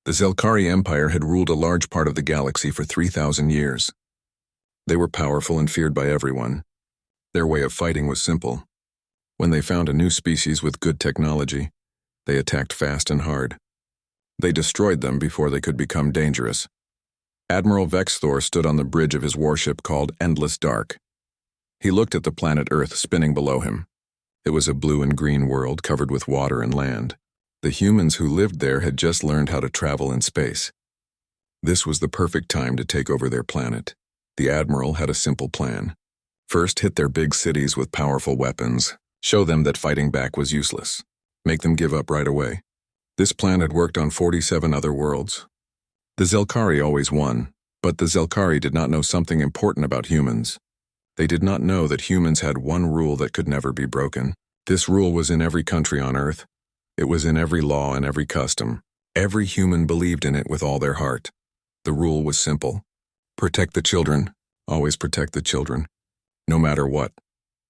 The Zelkari Empire had ruled a large part of the galaxy for 3,000 years. They were powerful and feared by everyone. Their way of fighting was simple. When they found a new species with good technology, they attacked fast and hard. They destroyed them before they could become dangerous. Admiral Vexthor stood on the bridge of his warship called Endless Dark. He looked at the planet Earth spinning below him. It was a blue and green world covered with water and land. The humans who lived there had just learned how to travel in space. This was the perfect time to take over their planet. The Admiral had a simple plan. First, hit their big cities with powerful weapons, show them that fighting back was useless, make them give up right away. This plan had worked on 47 other worlds. The Zelkari always won, but the Zelkari did not know something important about humans. They did not know that humans had one rule that could never be broken. This rule was in every country on Earth. It was in every law and every custom. Every human believed in it with all their heart. The rule was simple. Protect the children. Always protect the children. No matter what.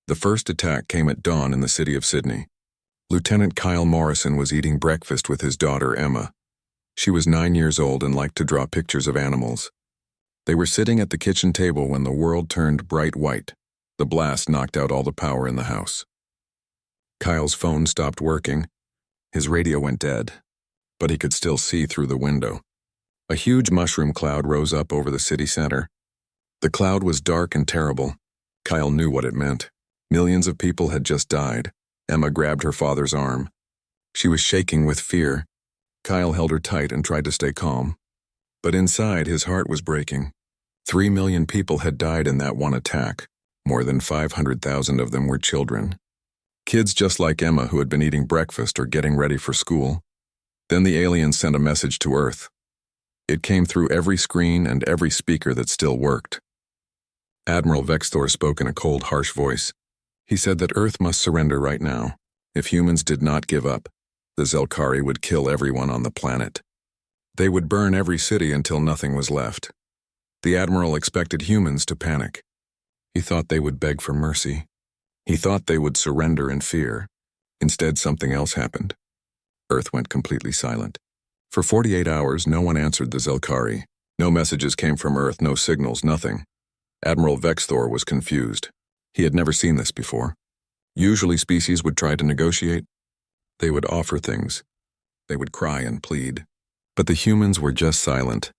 The first attack came at dawn in the city of Sydney. Lieutenant Kyle Morrison was eating breakfast with his daughter Emma. She was 9 years old and liked to draw pictures of animals. They were sitting at the kitchen table when the world turned bright white. The blast knocked out all the power in the house. Kyle's phone stopped working. His radio went dead, but he could still see through the window. A huge mushroom cloud rose up over the city center. The cloud was dark and terrible. Kyle knew what it meant. Millions of people had just died. Emma grabbed her father's arm. She was shaking with fear. Kyle held her tight and tried to stay calm. But inside, his heart was breaking. 3 million people had died in that one attack. More than 500,000 of them were children. Kids just like Emma who had been eating breakfast or getting ready for school. Then the aliens sent a message to Earth. It came through every screen and every speaker that still worked. Admiral Vexthor spoke in a cold, harsh voice. He said that Earth must surrender right now. If humans did not give up, the Zelkari would kill everyone on the planet. They would burn every city until nothing was left. The Admiral expected humans to panic. He thought they would beg for mercy. He thought they would surrender in fear. Instead, something else happened. Earth went completely silent. For 48 hours, no one answered the Zelkari. No messages came from Earth, no signals, nothing. Admiral Vexthor was confused. He had never seen this before. Usually species would try to negotiate. They would offer things. They would cry and plead. But the humans were just silent.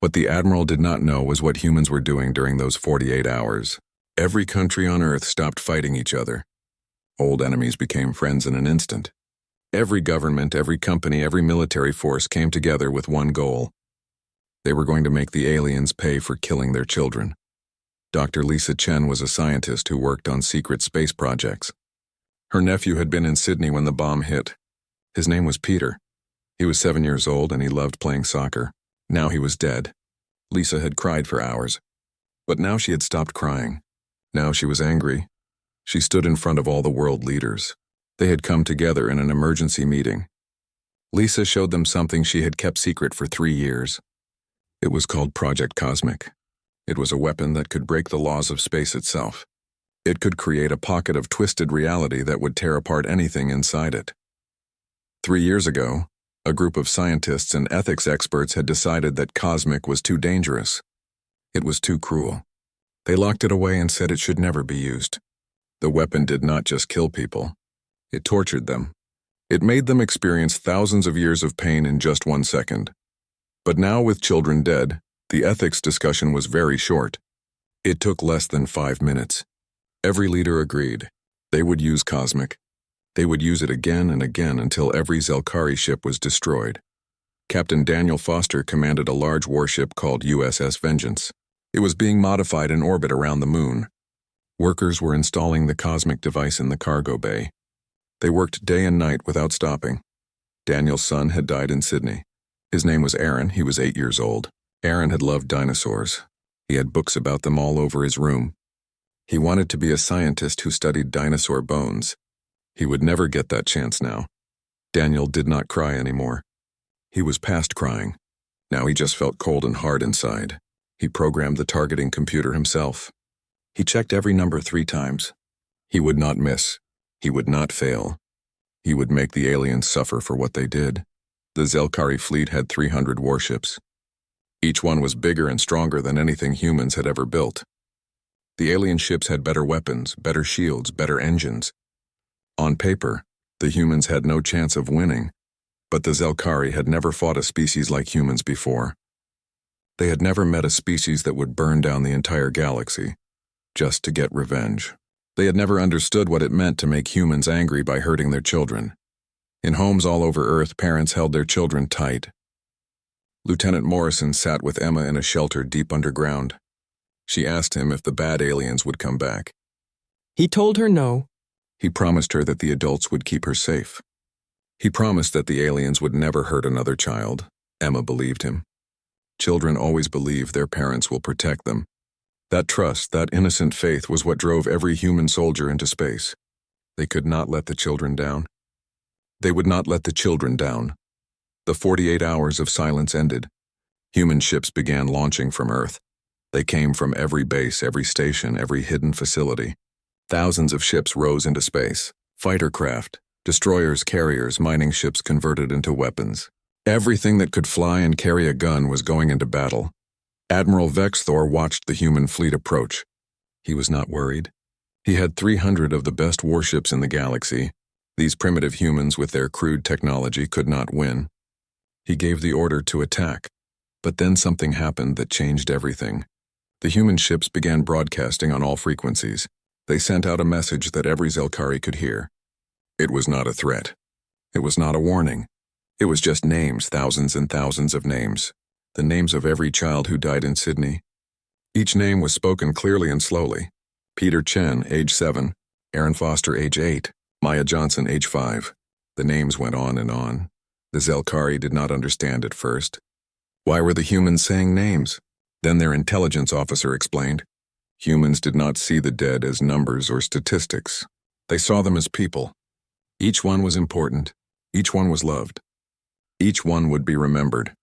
What the Admiral did not know was what humans were doing during those 48 hours. Every country on Earth stopped fighting each other. Old enemies became friends in an instant. Every government, every company, every military force came together with one goal. They were going to make the aliens pay for killing their children. Dr. Lisa Chen was a scientist who worked on secret space projects. Her nephew had been in Sydney when the bomb hit. His name was Peter. He was 7 years old and he loved playing soccer. Now he was dead. Lisa had cried for hours. But now she had stopped crying. Now she was angry. She stood in front of all the world leaders. They had come together in an emergency meeting. Lisa showed them something she had kept secret for 3 years. It was called Project Cosmic. It was a weapon that could break the laws of space itself. It could create a pocket of twisted reality that would tear apart anything inside it. 3 years ago, a group of scientists and ethics experts had decided that Cosmic was too dangerous. It was too cruel. They locked it away and said it should never be used. The weapon did not just kill people. It tortured them. It made them experience thousands of years of pain in just 1 second. But now, with children dead, the ethics discussion was very short. It took less than 5 minutes. Every leader agreed. They would use Cosmic. They would use it again and again until every Zelkari ship was destroyed. Captain Daniel Foster commanded a large warship called USS Vengeance. It was being modified in orbit around the moon. Workers were installing the Cosmic device in the cargo bay. They worked day and night without stopping. Daniel's son had died in Sydney. His name was Aaron. He was 8 years old. Aaron had loved dinosaurs. He had books about them all over his room. He wanted to be a scientist who studied dinosaur bones. He would never get that chance now. Daniel did not cry anymore. He was past crying. Now he just felt cold and hard inside. He programmed the targeting computer himself. He checked every number 3 times. He would not miss. He would not fail. He would make the aliens suffer for what they did. The Zelkari fleet had 300 warships. Each one was bigger and stronger than anything humans had ever built. The alien ships had better weapons, better shields, better engines. On paper, the humans had no chance of winning, but the Zelkari had never fought a species like humans before. They had never met a species that would burn down the entire galaxy, just to get revenge. They had never understood what it meant to make humans angry by hurting their children. In homes all over Earth, parents held their children tight. Lieutenant Morrison sat with Emma in a shelter deep underground. She asked him if the bad aliens would come back. He told her no. He promised her that the adults would keep her safe. He promised that the aliens would never hurt another child. Emma believed him. Children always believe their parents will protect them. That trust, that innocent faith was what drove every human soldier into space. They could not let the children down. They would not let the children down. The 48 hours of silence ended. Human ships began launching from Earth. They came from every base, every station, every hidden facility. Thousands of ships rose into space. Fighter craft, destroyers, carriers, mining ships converted into weapons. Everything that could fly and carry a gun was going into battle. Admiral Vexthor watched the human fleet approach. He was not worried. He had 300 of the best warships in the galaxy. These primitive humans with their crude technology could not win. He gave the order to attack, but then something happened that changed everything. The human ships began broadcasting on all frequencies. They sent out a message that every Zelkari could hear. It was not a threat. It was not a warning. It was just names, thousands and thousands of names. The names of every child who died in Sydney. Each name was spoken clearly and slowly. Peter Chen, age 7. Aaron Foster, age 8. Maya Johnson, age 5. The names went on and on. The Zelkari did not understand at first. Why were the humans saying names? Then their intelligence officer explained. Humans did not see the dead as numbers or statistics. They saw them as people. Each one was important. Each one was loved. Each one would be remembered.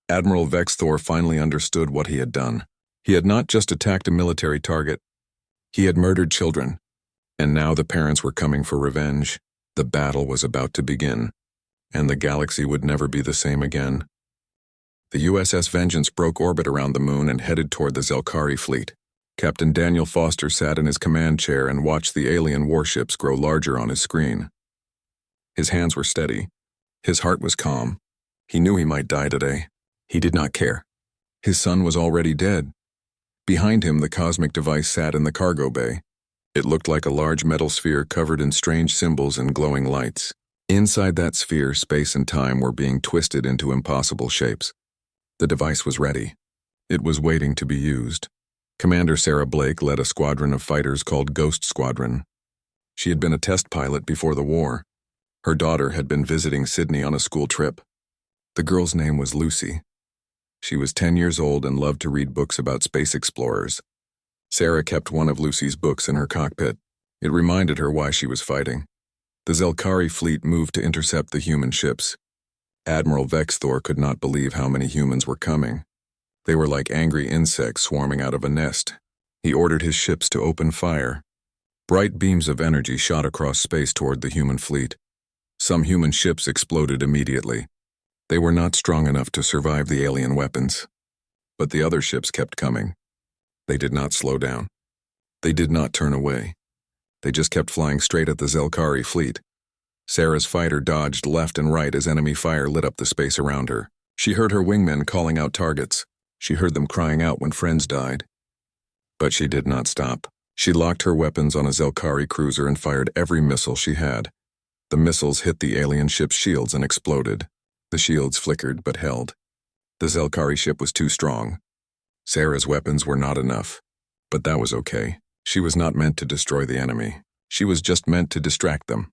Admiral Vexthor finally understood what he had done. He had not just attacked a military target. He had murdered children. And now the parents were coming for revenge. The battle was about to begin. And the galaxy would never be the same again. The USS Vengeance broke orbit around the moon and headed toward the Zelkari fleet. Captain Daniel Foster sat in his command chair and watched the alien warships grow larger on his screen. His hands were steady. His heart was calm. He knew he might die today. He did not care. His son was already dead. Behind him, the cosmic device sat in the cargo bay. It looked like a large metal sphere covered in strange symbols and glowing lights. Inside that sphere, space and time were being twisted into impossible shapes. The device was ready. It was waiting to be used. Commander Sarah Blake led a squadron of fighters called Ghost Squadron. She had been a test pilot before the war. Her daughter had been visiting Sydney on a school trip. The girl's name was Lucy. She was 10 years old and loved to read books about space explorers. Sarah kept one of Lucy's books in her cockpit. It reminded her why she was fighting. The Zelkari fleet moved to intercept the human ships. Admiral Vexthor could not believe how many humans were coming. They were like angry insects swarming out of a nest. He ordered his ships to open fire. Bright beams of energy shot across space toward the human fleet. Some human ships exploded immediately. They were not strong enough to survive the alien weapons. But the other ships kept coming. They did not slow down. They did not turn away. They just kept flying straight at the Zelkari fleet. Sarah's fighter dodged left and right as enemy fire lit up the space around her. She heard her wingmen calling out targets. She heard them crying out when friends died. But she did not stop. She locked her weapons on a Zelkari cruiser and fired every missile she had. The missiles hit the alien ship's shields and exploded. The shields flickered but held. The Zelkari ship was too strong. Sarah's weapons were not enough. But that was okay. She was not meant to destroy the enemy. She was just meant to distract them.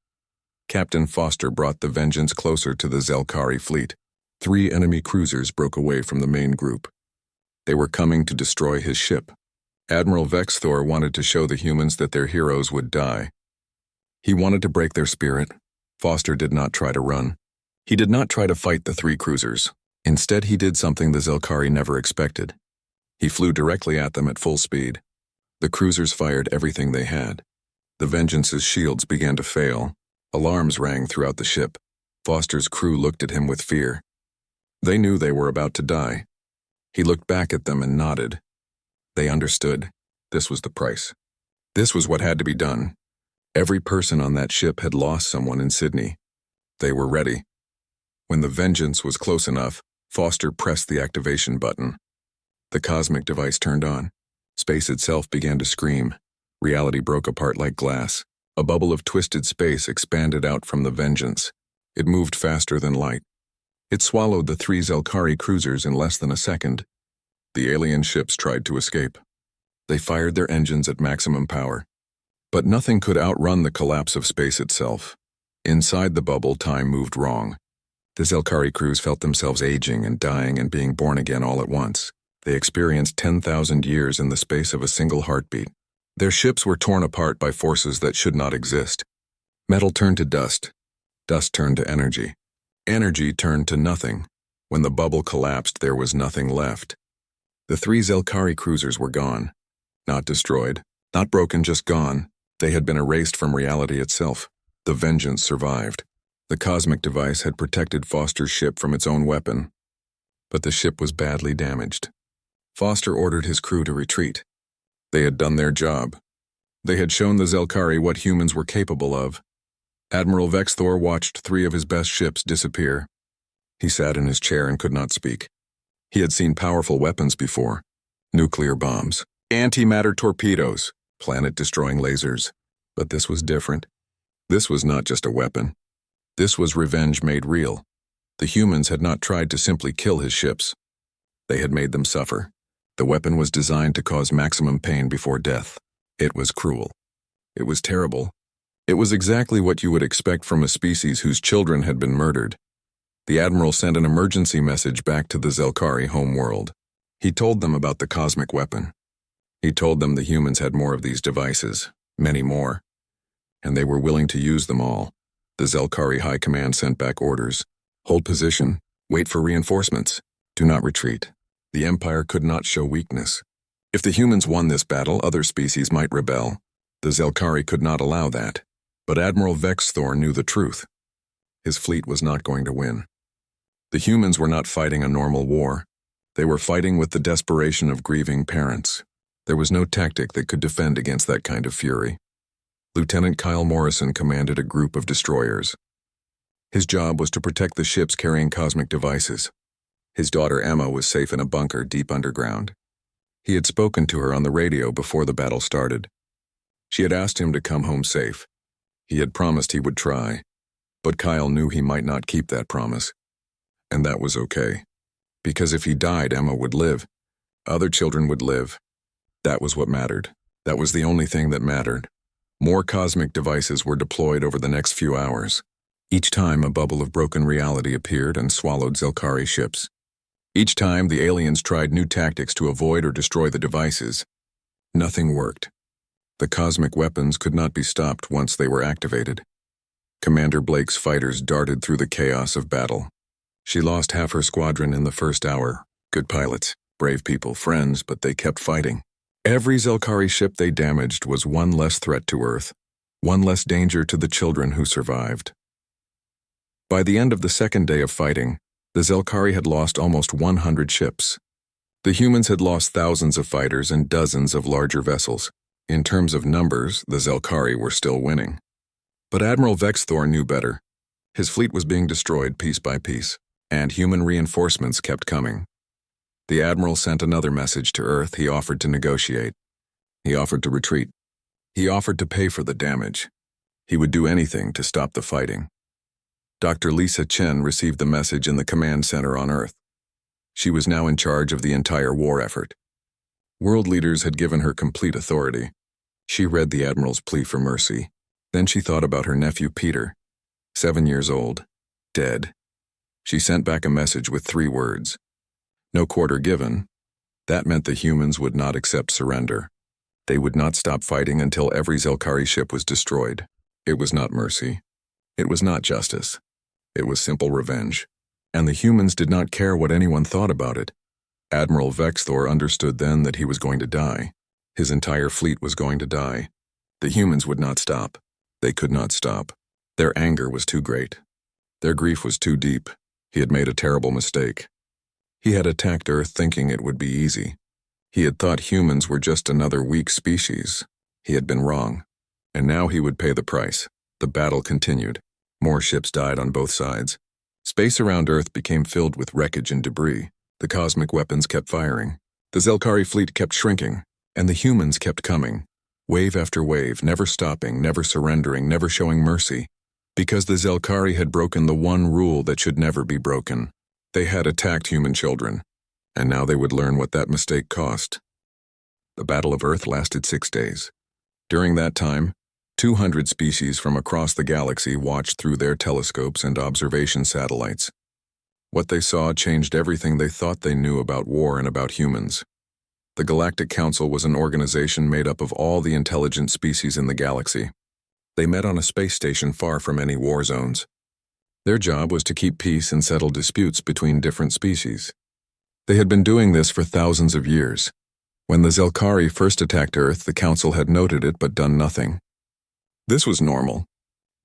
Captain Foster brought the Vengeance closer to the Zelkari fleet. 3 enemy cruisers broke away from the main group. They were coming to destroy his ship. Admiral Vexthor wanted to show the humans that their heroes would die. He wanted to break their spirit. Foster did not try to run. He did not try to fight the 3 cruisers. Instead, he did something the Zelkari never expected. He flew directly at them at full speed. The cruisers fired everything they had. The Vengeance's shields began to fail. Alarms rang throughout the ship. Foster's crew looked at him with fear. They knew they were about to die. He looked back at them and nodded. They understood. This was the price. This was what had to be done. Every person on that ship had lost someone in Sydney. They were ready. When the vengeance was close enough, Foster pressed the activation button. The cosmic device turned on. Space itself began to scream. Reality broke apart like glass. A bubble of twisted space expanded out from the vengeance. It moved faster than light. It swallowed the 3 Zelkari cruisers in less than a second. The alien ships tried to escape. They fired their engines at maximum power. But nothing could outrun the collapse of space itself. Inside the bubble, time moved wrong. The Zelkari crews felt themselves aging and dying and being born again all at once. They experienced 10,000 years in the space of a single heartbeat. Their ships were torn apart by forces that should not exist. Metal turned to dust. Dust turned to energy. Energy turned to nothing. When the bubble collapsed, there was nothing left. The 3 Zelkari cruisers were gone. Not destroyed, not broken, just gone. They had been erased from reality itself. The vengeance survived. The cosmic device had protected Foster's ship from its own weapon. But the ship was badly damaged. Foster ordered his crew to retreat. They had done their job. They had shown the Zelkari what humans were capable of. Admiral Vexthor watched 3 of his best ships disappear. He sat in his chair and could not speak. He had seen powerful weapons before. Nuclear bombs, antimatter torpedoes, planet-destroying lasers. But this was different. This was not just a weapon. This was revenge made real. The humans had not tried to simply kill his ships. They had made them suffer. The weapon was designed to cause maximum pain before death. It was cruel. It was terrible. It was exactly what you would expect from a species whose children had been murdered. The Admiral sent an emergency message back to the Zelkari homeworld. He told them about the cosmic weapon. He told them the humans had more of these devices, many more. And they were willing to use them all. The Zelkari High Command sent back orders. Hold position. Wait for reinforcements. Do not retreat. The Empire could not show weakness. If the humans won this battle, other species might rebel. The Zelkari could not allow that. But Admiral Vexthor knew the truth. His fleet was not going to win. The humans were not fighting a normal war. They were fighting with the desperation of grieving parents. There was no tactic that could defend against that kind of fury. Lieutenant Kyle Morrison commanded a group of destroyers. His job was to protect the ships carrying cosmic devices. His daughter Emma was safe in a bunker deep underground. He had spoken to her on the radio before the battle started. She had asked him to come home safe. He had promised he would try, but Kyle knew he might not keep that promise. And that was okay. Because if he died, Emma would live. Other children would live. That was what mattered. That was the only thing that mattered. More cosmic devices were deployed over the next few hours. Each time a bubble of broken reality appeared and swallowed Zelkari ships. Each time the aliens tried new tactics to avoid or destroy the devices. Nothing worked. The cosmic weapons could not be stopped once they were activated. Commander Blake's fighters darted through the chaos of battle. She lost half her squadron in the first hour. Good pilots, brave people, friends, but they kept fighting. Every Zelkari ship they damaged was one less threat to Earth, one less danger to the children who survived. By the end of the second day of fighting, the Zelkari had lost almost 100 ships. The humans had lost thousands of fighters and dozens of larger vessels. In terms of numbers, the Zelkari were still winning. But Admiral Vexthor knew better. His fleet was being destroyed piece by piece, and human reinforcements kept coming. The Admiral sent another message to Earth. He offered to negotiate. He offered to retreat. He offered to pay for the damage. He would do anything to stop the fighting. Dr. Lisa Chen received the message in the command center on Earth. She was now in charge of the entire war effort. World leaders had given her complete authority. She read the Admiral's plea for mercy. Then she thought about her nephew Peter, 7 years old, dead. She sent back a message with 3 words. No quarter given. That meant the humans would not accept surrender. They would not stop fighting until every Zelkari ship was destroyed. It was not mercy. It was not justice. It was simple revenge. And the humans did not care what anyone thought about it. Admiral Vexthor understood then that he was going to die. His entire fleet was going to die. The humans would not stop. They could not stop. Their anger was too great. Their grief was too deep. He had made a terrible mistake. He had attacked Earth thinking it would be easy. He had thought humans were just another weak species. He had been wrong. And now he would pay the price. The battle continued. More ships died on both sides. Space around Earth became filled with wreckage and debris. The cosmic weapons kept firing. The Zelkari fleet kept shrinking. And the humans kept coming. Wave after wave, never stopping, never surrendering, never showing mercy. Because the Zelkari had broken the one rule that should never be broken. They had attacked human children. And now they would learn what that mistake cost. The Battle of Earth lasted 6 days. During that time, 200 species from across the galaxy watched through their telescopes and observation satellites. What they saw changed everything they thought they knew about war and about humans. The Galactic Council was an organization made up of all the intelligent species in the galaxy. They met on a space station far from any war zones. Their job was to keep peace and settle disputes between different species. They had been doing this for thousands of years. When the Zelkari first attacked Earth, the Council had noted it but done nothing. This was normal.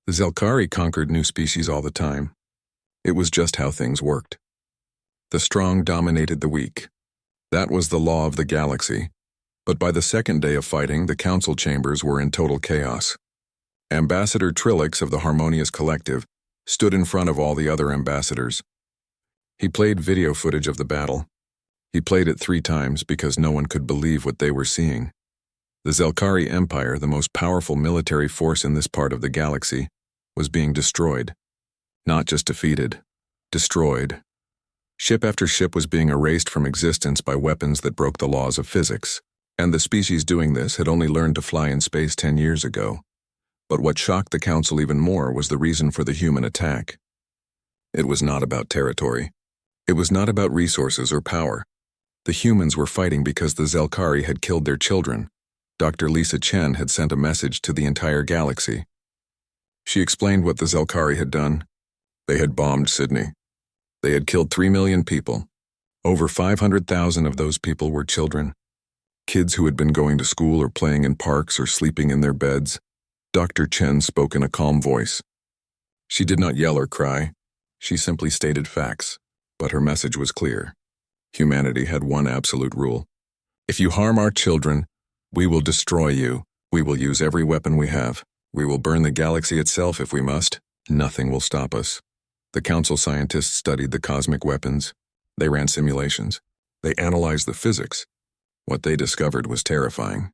The Zelkari conquered new species all the time. It was just how things worked. The strong dominated the weak. That was the law of the galaxy. But by the second day of fighting, the council chambers were in total chaos. Ambassador Trilix of the Harmonious Collective stood in front of all the other ambassadors. He played video footage of the battle. He played it 3 times because no one could believe what they were seeing. The Zelkari Empire, the most powerful military force in this part of the galaxy, was being destroyed. Not just defeated, destroyed. Ship after ship was being erased from existence by weapons that broke the laws of physics, and the species doing this had only learned to fly in space 10 years ago. But what shocked the Council even more was the reason for the human attack. It was not about territory. It was not about resources or power. The humans were fighting because the Zelkari had killed their children. Dr. Lisa Chen had sent a message to the entire galaxy. She explained what the Zelkari had done. They had bombed Sydney. They had killed 3 million people. Over 500,000 of those people were children. Kids who had been going to school or playing in parks or sleeping in their beds. Dr. Chen spoke in a calm voice. She did not yell or cry. She simply stated facts, but her message was clear. Humanity had one absolute rule. If you harm our children, we will destroy you. We will use every weapon we have. We will burn the galaxy itself if we must. Nothing will stop us. The Council scientists studied the cosmic weapons. They ran simulations. They analyzed the physics. What they discovered was terrifying.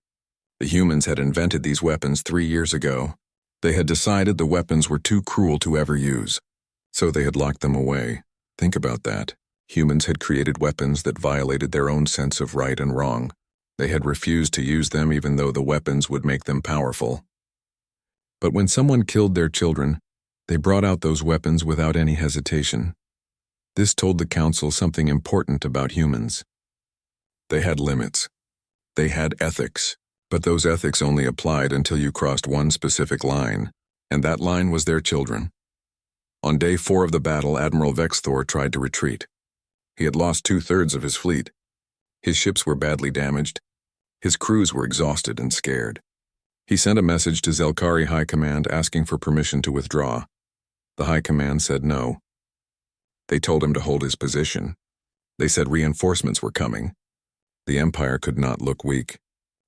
The humans had invented these weapons 3 years ago. They had decided the weapons were too cruel to ever use. So they had locked them away. Think about that. Humans had created weapons that violated their own sense of right and wrong. They had refused to use them even though the weapons would make them powerful. But when someone killed their children, they brought out those weapons without any hesitation. This told the Council something important about humans. They had limits. They had ethics. But those ethics only applied until you crossed one specific line, and that line was their children. On day 4 of the battle, Admiral Vexthor tried to retreat. He had lost 2/3 of his fleet. His ships were badly damaged. His crews were exhausted and scared. He sent a message to Zelkari High Command asking for permission to withdraw. The High Command said no. They told him to hold his position. They said reinforcements were coming. The Empire could not look weak.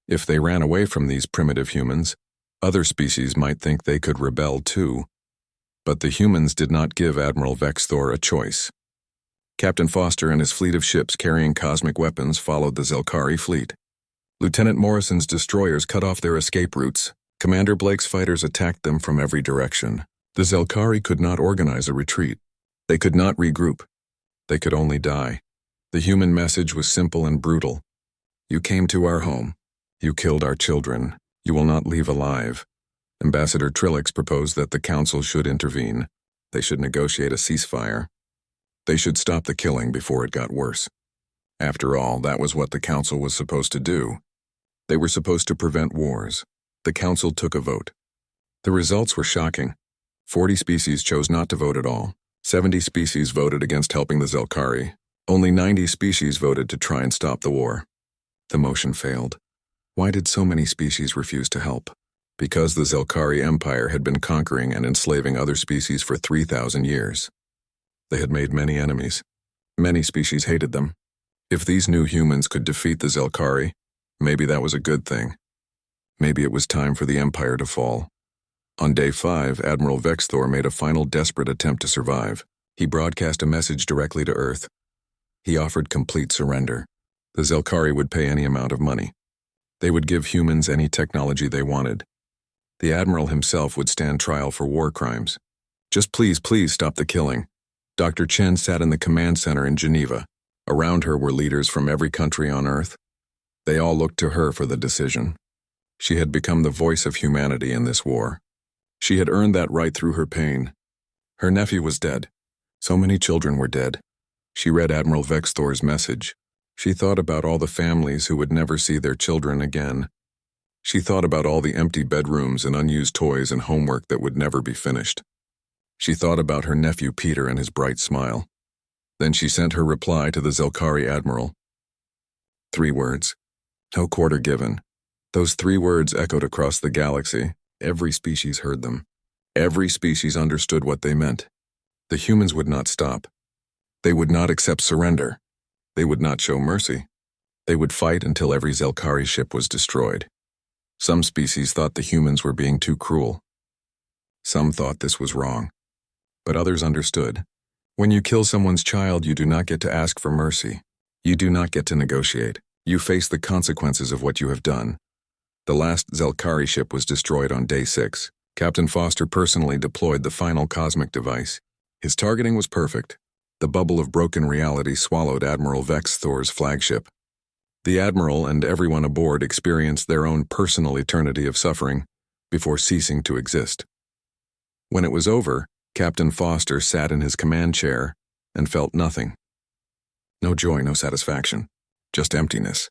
If they ran away from these primitive humans, other species might think they could rebel too. But the humans did not give Admiral Vexthor a choice. Captain Foster and his fleet of ships carrying cosmic weapons followed the Zelkari fleet. Lieutenant Morrison's destroyers cut off their escape routes. Commander Blake's fighters attacked them from every direction. The Zelkari could not organize a retreat. They could not regroup. They could only die. The human message was simple and brutal. You came to our home. You killed our children. You will not leave alive. Ambassador Trilix proposed that the Council should intervene. They should negotiate a ceasefire. They should stop the killing before it got worse. After all, that was what the Council was supposed to do. They were supposed to prevent wars. The Council took a vote. The results were shocking. 40 species chose not to vote at all. 70 species voted against helping the Zelkari. Only 90 species voted to try and stop the war. The motion failed. Why did so many species refuse to help? Because the Zelkari Empire had been conquering and enslaving other species for 3,000 years. They had made many enemies. Many species hated them. If these new humans could defeat the Zelkari, maybe that was a good thing. Maybe it was time for the Empire to fall. On day 5, Admiral Vexthor made a final desperate attempt to survive. He broadcast a message directly to Earth. He offered complete surrender. The Zelkari would pay any amount of money. They would give humans any technology they wanted. The Admiral himself would stand trial for war crimes. Just please stop the killing. Dr. Chen sat in the command center in Geneva. Around her were leaders from every country on Earth. They all looked to her for the decision. She had become the voice of humanity in this war. She had earned that right through her pain. Her nephew was dead. So many children were dead. She read Admiral Vexthor's message. She thought about all the families who would never see their children again. She thought about all the empty bedrooms and unused toys and homework that would never be finished. She thought about her nephew Peter and his bright smile. Then she sent her reply to the Zelkari Admiral. 3 words. No quarter given. Those 3 words echoed across the galaxy. Every species heard them. Every species understood what they meant. The humans would not stop. They would not accept surrender. They would not show mercy. They would fight until every Zelkari ship was destroyed. Some species thought the humans were being too cruel. Some thought this was wrong. But others understood. When you kill someone's child, you do not get to ask for mercy. You do not get to negotiate. You face the consequences of what you have done. The last Zelkari ship was destroyed on day 6. Captain Foster personally deployed the final cosmic device. His targeting was perfect. The bubble of broken reality swallowed Admiral Vexthor's flagship. The Admiral and everyone aboard experienced their own personal eternity of suffering before ceasing to exist. When it was over, Captain Foster sat in his command chair and felt nothing. No joy, no satisfaction, just emptiness.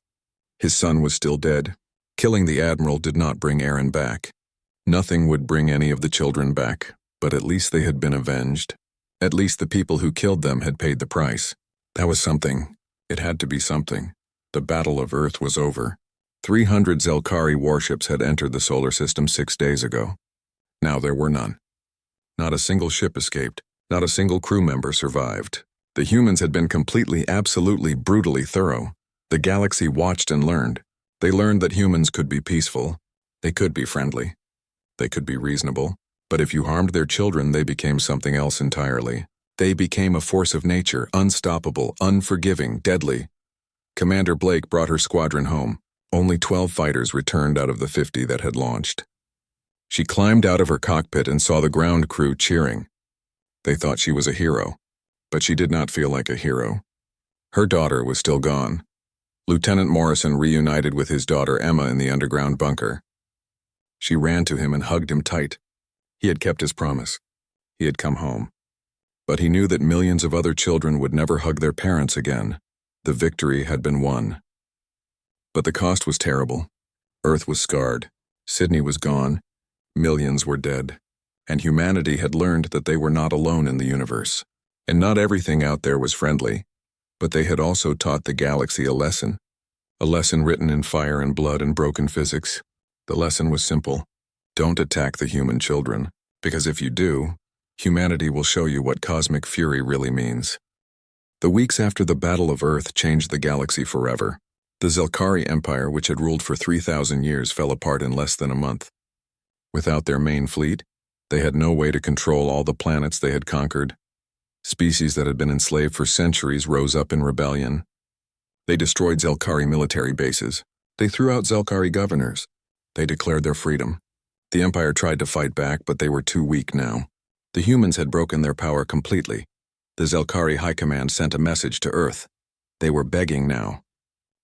His son was still dead. Killing the Admiral did not bring Aaron back. Nothing would bring any of the children back, but at least they had been avenged. At least the people who killed them had paid the price. That was something. It had to be something. The Battle of Earth was over. 300 Zelkari warships had entered the solar system 6 days ago. Now there were none. Not a single ship escaped. Not a single crew member survived. The humans had been completely, absolutely, brutally thorough. The galaxy watched and learned. They learned that humans could be peaceful. They could be friendly. They could be reasonable. But if you harmed their children, they became something else entirely. They became a force of nature, unstoppable, unforgiving, deadly. Commander Blake brought her squadron home. Only 12 fighters returned out of the 50 that had launched. She climbed out of her cockpit and saw the ground crew cheering. They thought she was a hero, but she did not feel like a hero. Her daughter was still gone. Lieutenant Morrison reunited with his daughter Emma in the underground bunker. She ran to him and hugged him tight. He had kept his promise. He had come home. But he knew that millions of other children would never hug their parents again. The victory had been won. But the cost was terrible. Earth was scarred. Sydney was gone. Millions were dead. And humanity had learned that they were not alone in the universe. And not everything out there was friendly. But they had also taught the galaxy a lesson written in fire and blood and broken physics. The lesson was simple. Don't attack the human children, because if you do, humanity will show you what cosmic fury really means. The weeks after the Battle of Earth changed the galaxy forever. The Zelkari Empire, which had ruled for 3,000 years, fell apart in less than a month. Without their main fleet, they had no way to control all the planets they had conquered. Species that had been enslaved for centuries rose up in rebellion. They destroyed Zelkari military bases. They threw out Zelkari governors. They declared their freedom. The Empire tried to fight back, but they were too weak now. The humans had broken their power completely. The Zelkari High Command sent a message to Earth. They were begging now.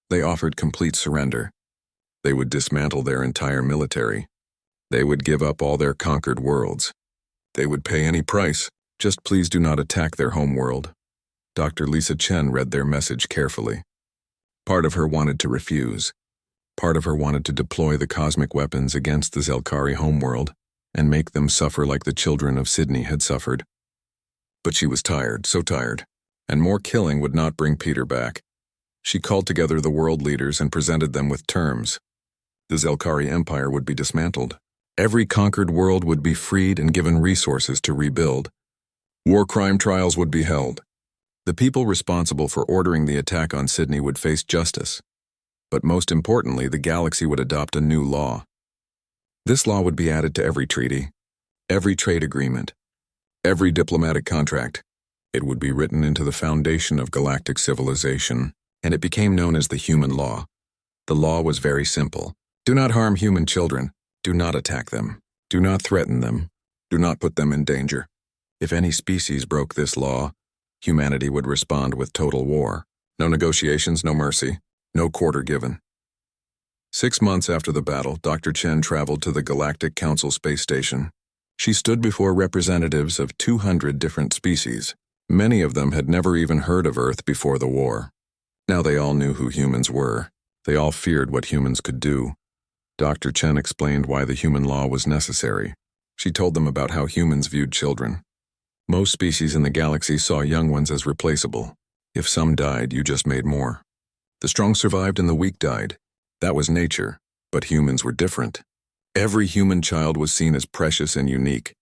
They offered complete surrender. They would dismantle their entire military. They would give up all their conquered worlds. They would pay any price. Just please do not attack their home world. Dr. Lisa Chen read their message carefully. Part of her wanted to refuse. Part of her wanted to deploy the cosmic weapons against the Zelkari homeworld and make them suffer like the children of Sydney had suffered. But she was tired, so tired, and more killing would not bring Peter back. She called together the world leaders and presented them with terms. The Zelkari Empire would be dismantled. Every conquered world would be freed and given resources to rebuild. War crime trials would be held. The people responsible for ordering the attack on Sydney would face justice. But most importantly, the galaxy would adopt a new law. This law would be added to every treaty, every trade agreement, every diplomatic contract. It would be written into the foundation of galactic civilization, and it became known as the human law. The law was very simple. Do not harm human children. Do not attack them. Do not threaten them. Do not put them in danger. If any species broke this law, humanity would respond with total war. No negotiations, no mercy, no quarter given. 6 months after the battle, Dr. Chen traveled to the Galactic Council space station. She stood before representatives of 200 different species. Many of them had never even heard of Earth before the war. Now they all knew who humans were. They all feared what humans could do. Dr. Chen explained why the human law was necessary. She told them about how humans viewed children. Most species in the galaxy saw young ones as replaceable. If some died, you just made more. The strong survived and the weak died. That was nature, but humans were different. Every human child was seen as precious and unique,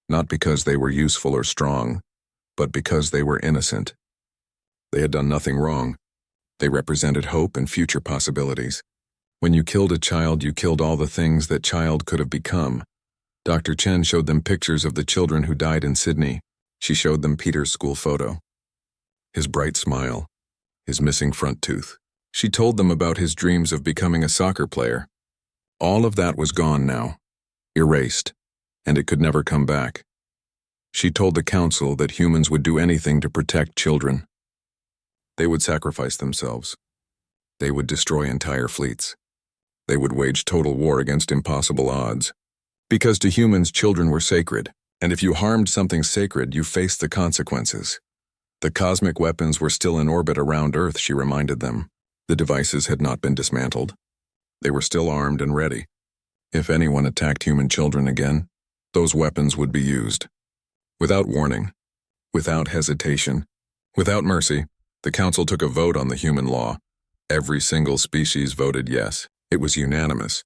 not because they were useful or strong, but because they were innocent. They had done nothing wrong. They represented hope and future possibilities. When you killed a child, you killed all the things that child could have become. Dr. Chen showed them pictures of the children who died in Sydney. She showed them Peter's school photo. His bright smile, his missing front tooth. She told them about his dreams of becoming a soccer player. All of that was gone now, erased, and it could never come back. She told the council that humans would do anything to protect children. They would sacrifice themselves. They would destroy entire fleets. They would wage total war against impossible odds. Because to humans, children were sacred, and if you harmed something sacred, you faced the consequences. The cosmic weapons were still in orbit around Earth, she reminded them. The devices had not been dismantled. They were still armed and ready. If anyone attacked human children again, those weapons would be used. Without warning, without hesitation, without mercy, the council took a vote on the human law. Every single species voted yes. It was unanimous.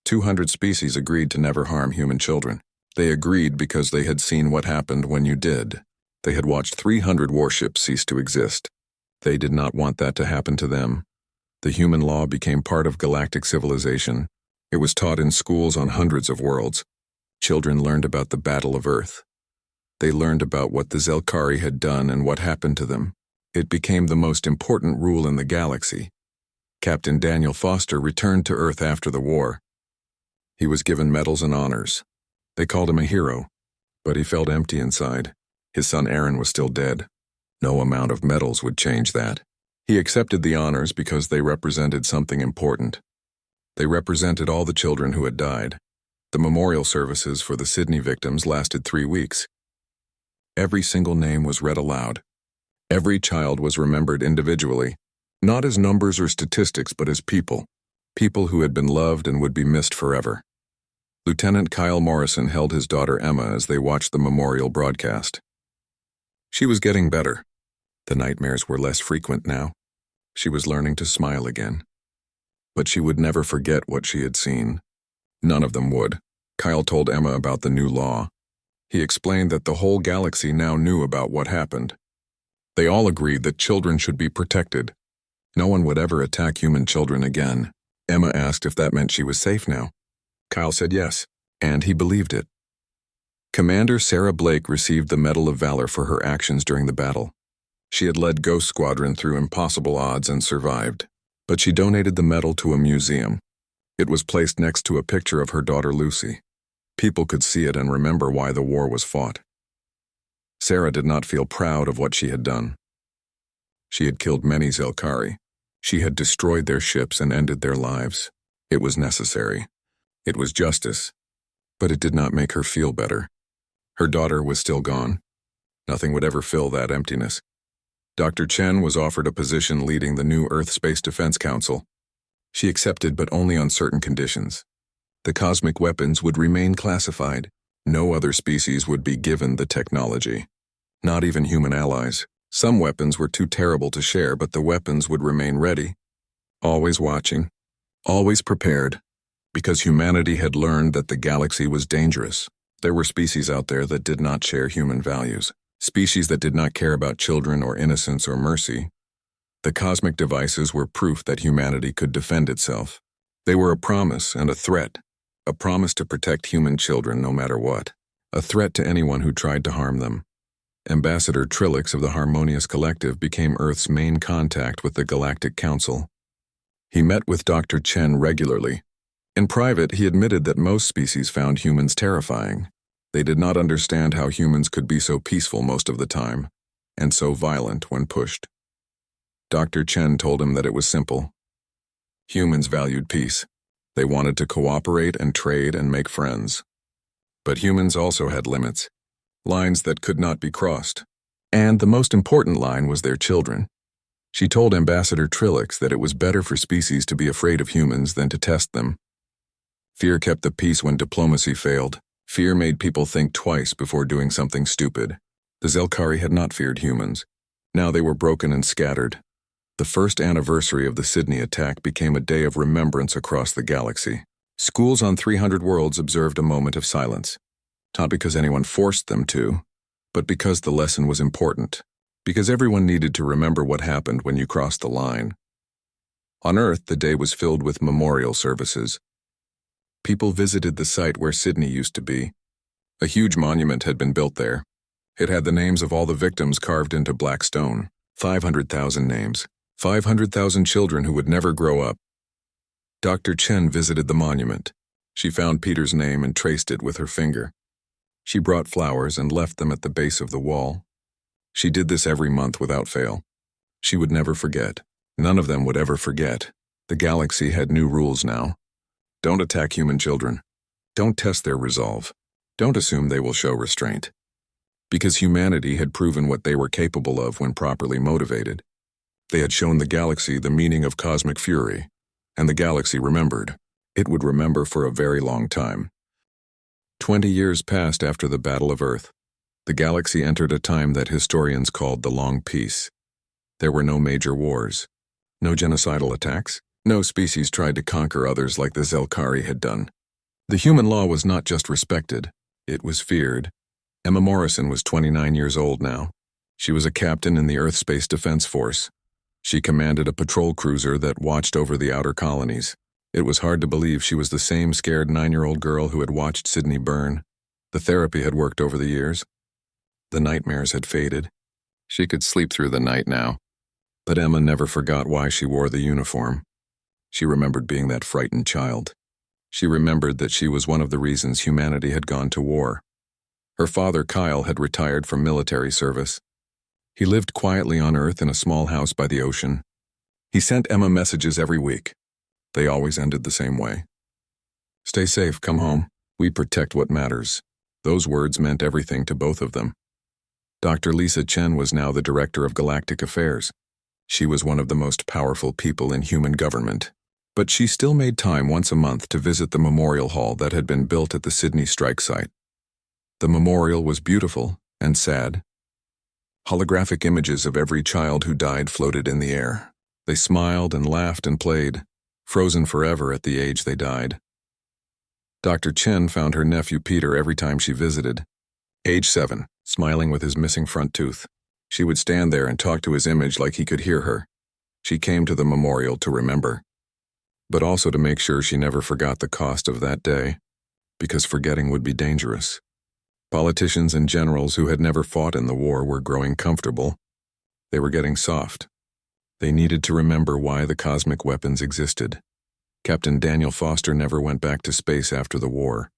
200 species agreed to never harm human children. They agreed because they had seen what happened when you did. They had watched 300 warships cease to exist. They did not want that to happen to them. The human law became part of galactic civilization. It was taught in schools on hundreds of worlds. Children learned about the Battle of Earth. They learned about what the Zelkari had done and what happened to them. It became the most important rule in the galaxy. Captain Daniel Foster returned to Earth after the war. He was given medals and honors. They called him a hero, but he felt empty inside. His son Aaron was still dead. No amount of medals would change that. He accepted the honors because they represented something important. They represented all the children who had died. The memorial services for the Sydney victims lasted 3 weeks. Every single name was read aloud. Every child was remembered individually, not as numbers or statistics, but as people. People who had been loved and would be missed forever. Lieutenant Kyle Morrison held his daughter Emma as they watched the memorial broadcast. She was getting better. The nightmares were less frequent now. She was learning to smile again. But she would never forget what she had seen. None of them would. Kyle told Emma about the new law. He explained that the whole galaxy now knew about what happened. They all agreed that children should be protected. No one would ever attack human children again. Emma asked if that meant she was safe now. Kyle said yes, and he believed it. Commander Sarah Blake received the Medal of Valor for her actions during the battle. She had led Ghost Squadron through impossible odds and survived, but she donated the medal to a museum. It was placed next to a picture of her daughter Lucy. People could see it and remember why the war was fought. Sarah did not feel proud of what she had done. She had killed many Zelkari. She had destroyed their ships and ended their lives. It was necessary. It was justice, but it did not make her feel better. Her daughter was still gone. Nothing would ever fill that emptiness. Dr. Chen was offered a position leading the new Earth Space Defense Council. She accepted, but only on certain conditions. The cosmic weapons would remain classified. No other species would be given the technology. Not even human allies. Some weapons were too terrible to share, but the weapons would remain ready. Always watching. Always prepared. Because humanity had learned that the galaxy was dangerous. There were species out there that did not share human values. species that did not care about children or innocence or mercy. The cosmic devices were proof that humanity could defend itself. They were a promise and a threat, a promise to protect human children no matter what, a threat to anyone who tried to harm them. Ambassador Trilix of the Harmonious Collective became Earth's main contact with the Galactic Council. He met with Dr. Chen regularly. In private, he admitted that most species found humans terrifying. They did not understand how humans could be so peaceful most of the time, and so violent when pushed. Dr. Chen told him that it was simple. Humans valued peace. They wanted to cooperate and trade and make friends. But humans also had limits, lines that could not be crossed. And the most important line was their children. She told Ambassador Trilix that it was better for species to be afraid of humans than to test them. Fear kept the peace when diplomacy failed. Fear made people think twice before doing something stupid. The Zelkari had not feared humans. Now they were broken and scattered. The first anniversary of the Sydney attack became a day of remembrance across the galaxy. Schools on 300 worlds observed a moment of silence. Not because anyone forced them to, but because the lesson was important. Because everyone needed to remember what happened when you crossed the line. On Earth, the day was filled with memorial services. People visited the site where Sydney used to be. A huge monument had been built there. It had the names of all the victims carved into black stone. 500,000 names. 500,000 children who would never grow up. Dr. Chen visited the monument. She found Peter's name and traced it with her finger. She brought flowers and left them at the base of the wall. She did this every month without fail. She would never forget. None of them would ever forget. The galaxy had new rules now. Don't attack human children. Don't test their resolve. Don't assume they will show restraint. Because humanity had proven what they were capable of when properly motivated. They had shown the galaxy the meaning of cosmic fury, and the galaxy remembered. It would remember for a very long time. 20 years passed after the Battle of Earth. The galaxy entered a time that historians called the Long Peace. There were no major wars, no genocidal attacks, no species tried to conquer others like the Zelkari had done. The human law was not just respected, it was feared. Emma Morrison was 29 years old now. She was a captain in the Earth Space Defense Force. She commanded a patrol cruiser that watched over the outer colonies. It was hard to believe she was the same scared 9-year-old girl who had watched Sydney burn. The therapy had worked over the years. The nightmares had faded. She could sleep through the night now. But Emma never forgot why she wore the uniform. She remembered being that frightened child. She remembered that she was one of the reasons humanity had gone to war. Her father, Kyle, had retired from military service. He lived quietly on Earth in a small house by the ocean. He sent Emma messages every week. They always ended the same way. Stay safe, come home. We protect what matters. Those words meant everything to both of them. Dr. Lisa Chen was now the director of Galactic Affairs. She was one of the most powerful people in human government. But she still made time once a month to visit the memorial hall that had been built at the Sydney strike site. The memorial was beautiful and sad. Holographic images of every child who died floated in the air. They smiled and laughed and played, frozen forever at the age they died. Dr. Chen found her nephew Peter every time she visited. Age 7, smiling with his missing front tooth. She would stand there and talk to his image like he could hear her. She came to the memorial to remember, but also to make sure she never forgot the cost of that day, because forgetting would be dangerous. Politicians and generals who had never fought in the war were growing comfortable. They were getting soft. They needed to remember why the cosmic weapons existed. Captain Daniel Foster never went back to space after the war.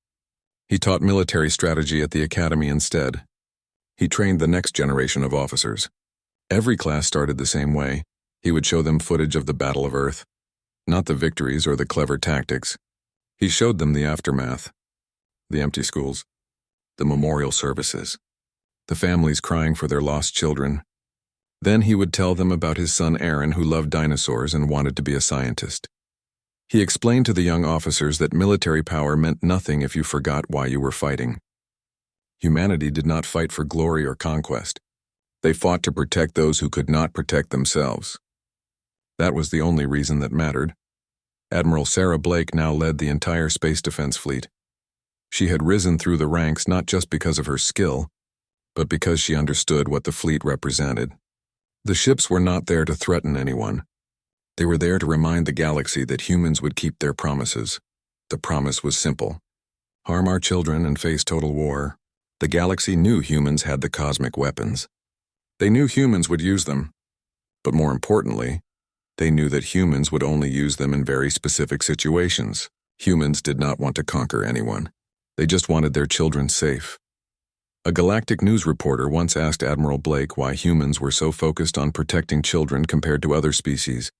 He taught military strategy at the academy instead. He trained the next generation of officers. Every class started the same way. He would show them footage of the Battle of Earth, not the victories or the clever tactics. He showed them the aftermath, the empty schools, the memorial services, the families crying for their lost children. Then he would tell them about his son Aaron, who loved dinosaurs and wanted to be a scientist. He explained to the young officers that military power meant nothing if you forgot why you were fighting. Humanity did not fight for glory or conquest. They fought to protect those who could not protect themselves. That was the only reason that mattered. Admiral Sarah Blake now led the entire space defense fleet. She had risen through the ranks not just because of her skill, but because she understood what the fleet represented. The ships were not there to threaten anyone. They were there to remind the galaxy that humans would keep their promises. The promise was simple: harm our children and face total war. The galaxy knew humans had the cosmic weapons. They knew humans would use them. But more importantly, they knew that humans would only use them in very specific situations. Humans did not want to conquer anyone. They just wanted their children safe. A galactic news reporter once asked Admiral Blake why humans were so focused on protecting children compared to other species.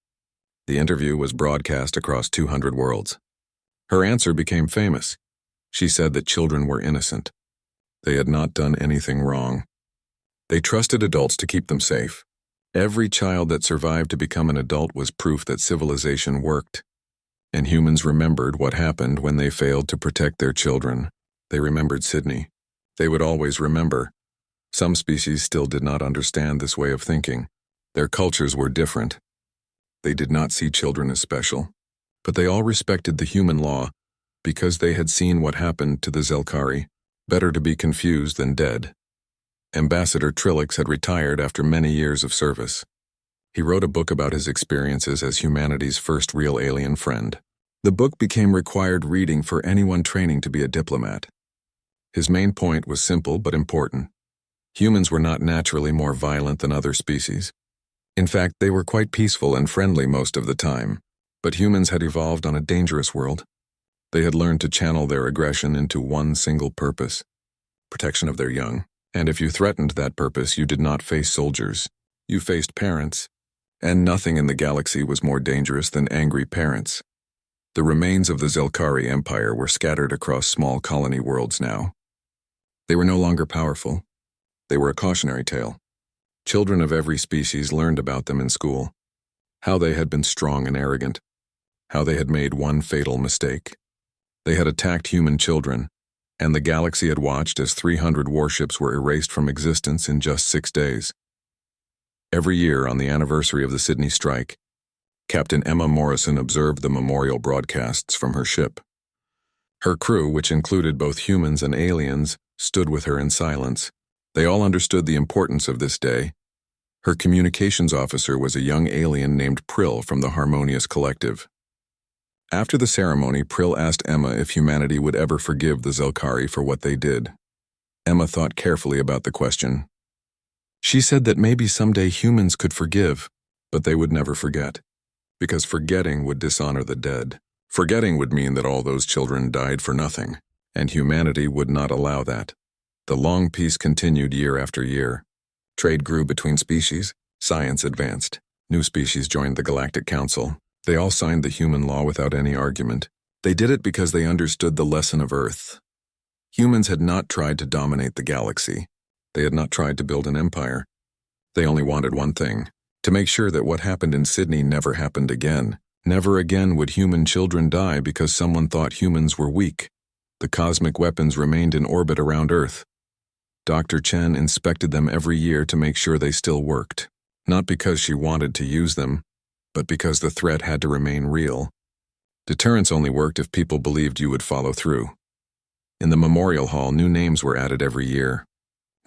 The interview was broadcast across 200 worlds. Her answer became famous. She said that children were innocent. They had not done anything wrong. They trusted adults to keep them safe. Every child that survived to become an adult was proof that civilization worked. And humans remembered what happened when they failed to protect their children. They remembered Sydney. They would always remember. Some species still did not understand this way of thinking. Their cultures were different. They did not see children as special. But they all respected the human law because they had seen what happened to the Zelkari. Better to be confused than dead. Ambassador Trilix had retired after many years of service. He wrote a book about his experiences as humanity's first real alien friend. The book became required reading for anyone training to be a diplomat. His main point was simple but important. Humans were not naturally more violent than other species. In fact, they were quite peaceful and friendly most of the time. But humans had evolved on a dangerous world. They had learned to channel their aggression into one single purpose: protection of their young. And if you threatened that purpose, you did not face soldiers. You faced parents. And nothing in the galaxy was more dangerous than angry parents. The remains of the Zelkari Empire were scattered across small colony worlds now. They were no longer powerful. They were a cautionary tale. Children of every species learned about them in school. How they had been strong and arrogant. How they had made one fatal mistake. They had attacked human children, and the galaxy had watched as 300 warships were erased from existence in just 6 days. Every year on the anniversary of the Sydney strike, Captain Emma Morrison observed the memorial broadcasts from her ship. Her crew, which included both humans and aliens, stood with her in silence. They all understood the importance of this day. Her communications officer was a young alien named Prill from the Harmonious Collective. After the ceremony, Prill asked Emma if humanity would ever forgive the Zelkari for what they did. Emma thought carefully about the question. She said that maybe someday humans could forgive, but they would never forget. Because forgetting would dishonor the dead. Forgetting would mean that all those children died for nothing, and humanity would not allow that. The long peace continued year after year. Trade grew between species, science advanced. New species joined the Galactic Council. They all signed the human law without any argument. They did it because they understood the lesson of Earth. Humans had not tried to dominate the galaxy. They had not tried to build an empire. They only wanted one thing: to make sure that what happened in Sydney never happened again. Never again would human children die because someone thought humans were weak. The cosmic weapons remained in orbit around Earth. Dr. Chen inspected them every year to make sure they still worked. Not because she wanted to use them, but because the threat had to remain real. Deterrence only worked if people believed you would follow through. In the memorial hall, new names were added every year.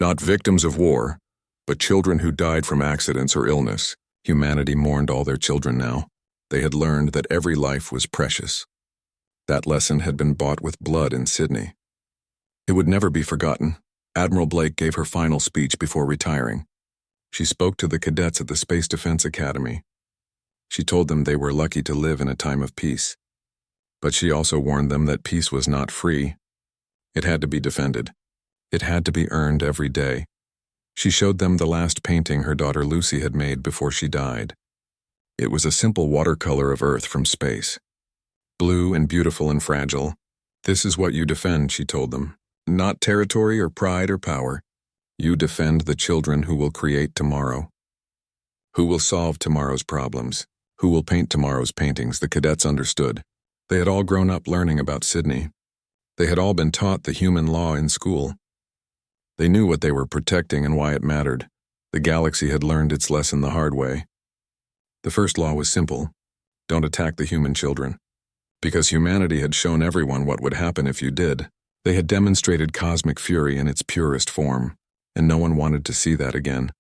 Not victims of war, but children who died from accidents or illness. Humanity mourned all their children now. They had learned that every life was precious. That lesson had been bought with blood in Sydney. It would never be forgotten. Admiral Blake gave her final speech before retiring. She spoke to the cadets at the Space Defense Academy. She told them they were lucky to live in a time of peace. But she also warned them that peace was not free. It had to be defended. It had to be earned every day. She showed them the last painting her daughter Lucy had made before she died. It was a simple watercolor of Earth from space. Blue and beautiful and fragile. This is what you defend, she told them. Not territory or pride or power. You defend the children who will create tomorrow. Who will solve tomorrow's problems. Who will paint tomorrow's paintings. The cadets understood. They had all grown up learning about Sydney. They had all been taught the human law in school. They knew what they were protecting and why it mattered. The galaxy had learned its lesson the hard way. The first law was simple: don't attack the human children. Because humanity had shown everyone what would happen if you did. They had demonstrated cosmic fury in its purest form. and no one wanted to see that again.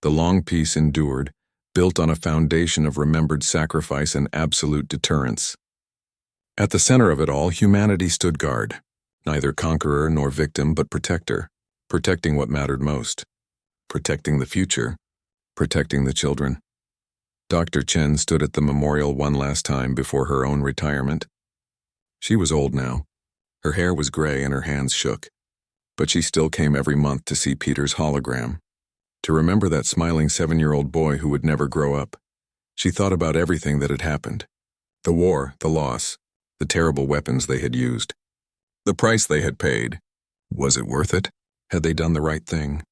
The long peace endured, built on a foundation of remembered sacrifice and absolute deterrence. At the center of it all, humanity stood guard, neither conqueror nor victim but protector, protecting what mattered most, protecting the future, protecting the children. Dr. Chen stood at the memorial one last time before her own retirement. She was old now. Her hair was gray and her hands shook, but she still came every month to see Peter's hologram, to remember that smiling 7-year-old boy who would never grow up. She thought about everything that had happened. The war, the loss, the terrible weapons they had used. The price they had paid. Was it worth it? Had they done the right thing?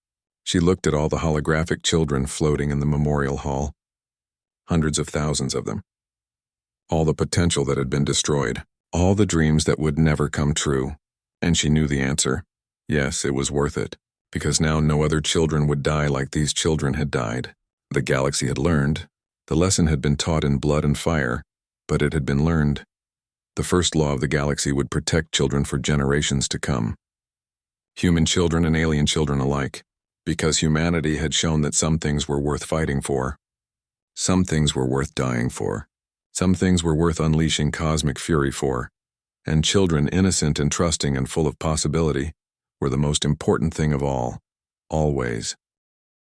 She looked at all the holographic children floating in the memorial hall. Hundreds of thousands of them. All the potential that had been destroyed. All the dreams that would never come true. And she knew the answer. Yes, it was worth it. Because now no other children would die like these children had died. The galaxy had learned. The lesson had been taught in blood and fire, but it had been learned. The first law of the galaxy would protect children for generations to come. Human children and alien children alike, because humanity had shown that some things were worth fighting for. Some things were worth dying for. Some things were worth unleashing cosmic fury for. And children, innocent and trusting and full of possibility, were the most important thing of all, always.